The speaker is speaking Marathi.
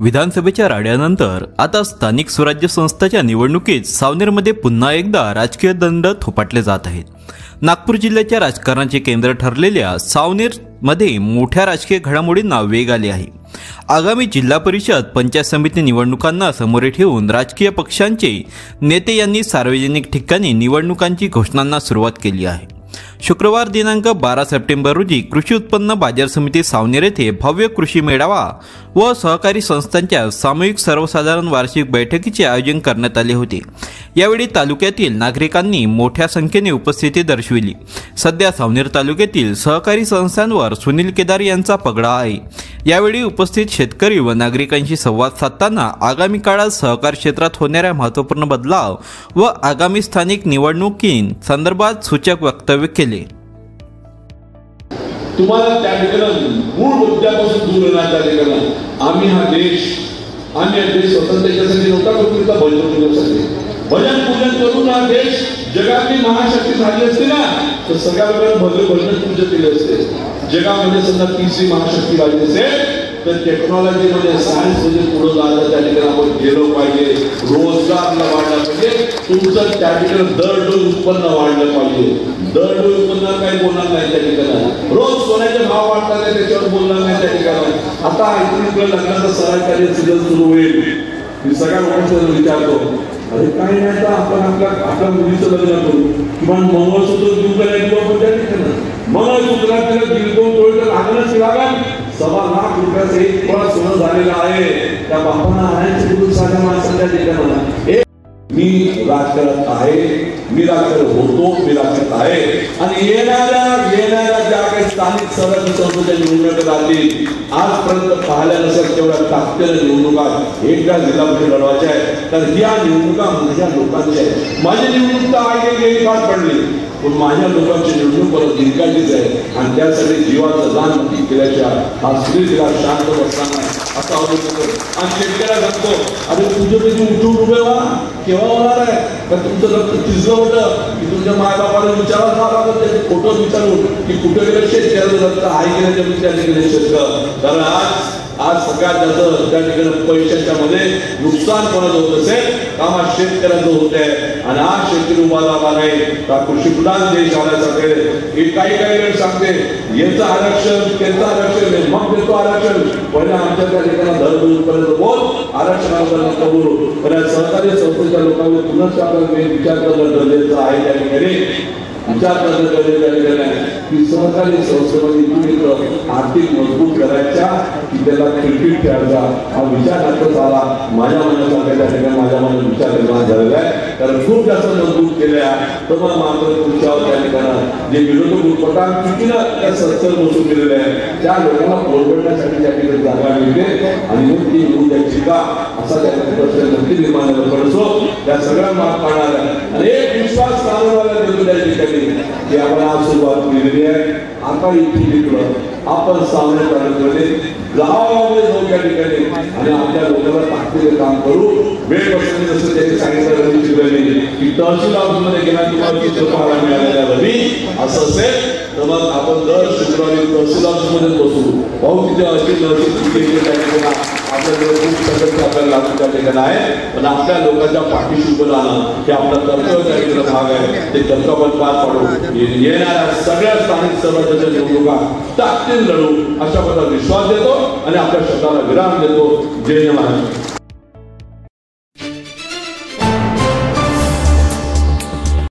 विधानसभेच्या राड्यानंतर आता स्थानिक स्वराज्य संस्थांच्या निवडणुकीत सावनेरमध्ये पुन्हा एकदा राजकीय दंड थोपटले जात आहेत। नागपूर जिल्ह्याच्या राजकारणाचे केंद्र ठरलेल्या सावनेरमध्ये मोठ्या राजकीय घडामोडींना वेग आले आहे। आगामी जिल्हा परिषद पंचायत समिती निवडणुकांना समोर ठेवून राजकीय पक्षांचे नेते यांनी सार्वजनिक ठिकाणी निवडणुकांची घोषणांना सुरुवात केली आहे। शुक्रवार दिनांक 12 सप्टेंबर रोजी कृषी उत्पन्न बाजार समिती सावनेर येथे भव्य कृषी मेळावा व सहकारी संस्थांच्या सामूहिक सर्वसाधारण वार्षिक बैठकीचे आयोजन करण्यात आले होते। यावेळी तालुक्यातील नागरिकांनी मोठ्या संख्येने उपस्थिती दर्शविली। सध्या सावनेर तालुक्यातील सहकारी संस्थांवर सुनील केदार यांचा पगडा आहे। यावेळी उपस्थित शेतकरी व नागरिकांशी संवाद साधताना आगामी काळात सहकार क्षेत्रात होणाऱ्या महत्त्वपूर्ण बदलाव व आगामी स्थानिक निवडणुकींसंदर्भात सूचक वक्तव्य केले। तुम्हाला त्या ठिकाणी मूळ मुद्द्यापासून दूर राहण्याच्या ठिकाणी आम्ही हा देश स्वतंत्रतेसाठी नव्हता पण भजन पूजन करून हा देश जगातली महाशक्ती झाली असते ना, तर सगळ्या लोकांना भजन पूजन केले असते। जगामध्ये समजा तिसरी महाशक्ती झाली असेल तर टेक्नॉलॉजी मध्ये सायन्स मध्ये पुढे जायला त्या ठिकाणी आपण गेलो पाहिजे, रोजगार वाढला पाहिजे, तुमचं त्या ठिकाणी दरडोई उत्पन्न वाढलं पाहिजे। दरडोई उत्पन्न काही बोलणार नाही त्या ठिकाणी, रोज सोन्याचे भाव वाढतात त्याच्यावर बोलणार नाही त्या ठिकाणी। आता इकडे लग्नाचा सरकारी सीझन सुरू होईल, मी सगळ्या लोकांचा विचारतो, अरे काही नाही तर आपण आपल्या मुलीचं लग्न करू, किंवा मंगळसूत्र देऊ करायला आपण त्या ठिकाणी मंगळसूत्रात तिला 1.5-2 तोळे लागणच लागेल। 1.25 लाख रुपयाचं एक तोळा सोनं झालेलं आहे। त्या बापांना आणायचे गुरु साध्या माणसांच्या ठिकाणी मी राजकारणात आहे, मी राजकारण होतो, मी राजकारणात आहे। आणि येणाऱ्या ज्या काही स्थानिक स्वराज्य संस्थांच्या निवडणुका राहतील, आजपर्यंत पाहिल्या नसेल तेवढ्या ताकदीने निवडणुका एकदा जिल्हा परिषद लढवायच्या आहे। तर या निवडणुका माझ्या लोकांच्या आहेत। माझी निवडणूक तर आहे गेली पार पडली, पण माझ्या लोकांची निवडणूक परत जिंकायचीच आहे। आणि त्यासाठी जीवाचं दान नक्की केल्याच्या हा स्त्रीला शांत बसताना असा अवलंबून आणि शेतकऱ्याला सांगतो, अरे तुझं कधी उठून उभे व्हा, केव्हा होणार आहे? तर तुमचं रक्त चिजलं होतं की तुमच्या मायबापाला विचारायला लागलं, त्याचे फोटो विचारून की कुठे गेलं शेतकऱ्याचं रक्त आहे गेल्याच्या विचारले गेले शेतकरी। कारण आज सगळ्यात जास्त त्या ठिकाणी पैशाच्या मध्ये नुकसान कोणाचं होत असेल कामा शेतकऱ्याचं होत आहे। आणि आज शेतकरी उभा राहिला नाही का कृषी प्रधान देश आल्यासारखे हे काही वेळ सांगते, याचं आरक्षण त्यांचं आरक्षण मग देतो आरक्षण, पहिले आमच्या त्या ठिकाणी दरपर्यंत बोल आरक्षणाबद्दल नका बोलू। पण सहकारी संस्थेच्या लोकांनी पुनश्च आपल्याला विचार करणं गरजेचं आहे। त्या ठिकाणी विचार करणं गरजेचं आहे की सहकारी संस्थेमध्ये आर्थिक मजबूत करायच्या की त्याला क्रिकेट खेळायचा हा विचार नक्कीच आला माझ्या मनात। त्या ठिकाणी माझ्या मनात विचार निर्माण झालेला आहे, कारण खूप जास्त मजबूत केले आहे। तर मग मात्र तुमच्यावर त्या ठिकाणी जे विरोधक उत्पटान चुकीनं त्या संस्थेवर बसून गेलेले आहे त्या लोकांना बोलवण्यासाठी त्या ठिकाणी जागा मिळते आणि मग ती येऊन द्यायची का असा त्या ठिकाणी नक्की निर्माण झाला। पण त्या सगळ्या मार्ग काढणार आहे आणि एक विश्वास काढवायला देतो त्या ठिकाणी की आपण आज सुरुवात केलेली आहे। आता इथे आपण सावनेर तालुक्यामध्ये गावामध्ये जाऊ त्या ठिकाणी आणि आपल्या लोकांना ताकदीने काम करू। वेळ बसणे जसं त्यांनी सांगितलं की तहसील ऑफिसमध्ये गेला तुम्हाला चित्र पाहायला मिळालेल्या रवी असं असेल तर मग आपण दर शुक्रवारी तहसील ऑफिसमध्ये बसू, भाऊ तिथे असे आपल्याला लागू त्या ठिकाणी आहे। पण आपल्या लोकांच्या पाठीशी उभं राहणं हे आपला कर्तव्य भाग आहे, ते कर्तव्य पार पाडू। येणाऱ्या सगळ्या स्थानिक स्वराज्याच्या निवडणुका ताकदीने लढू अशा प्रकारे विश्वास देतो आणि आपल्या शब्दाला विराम देतो। जय महाराष्ट्र।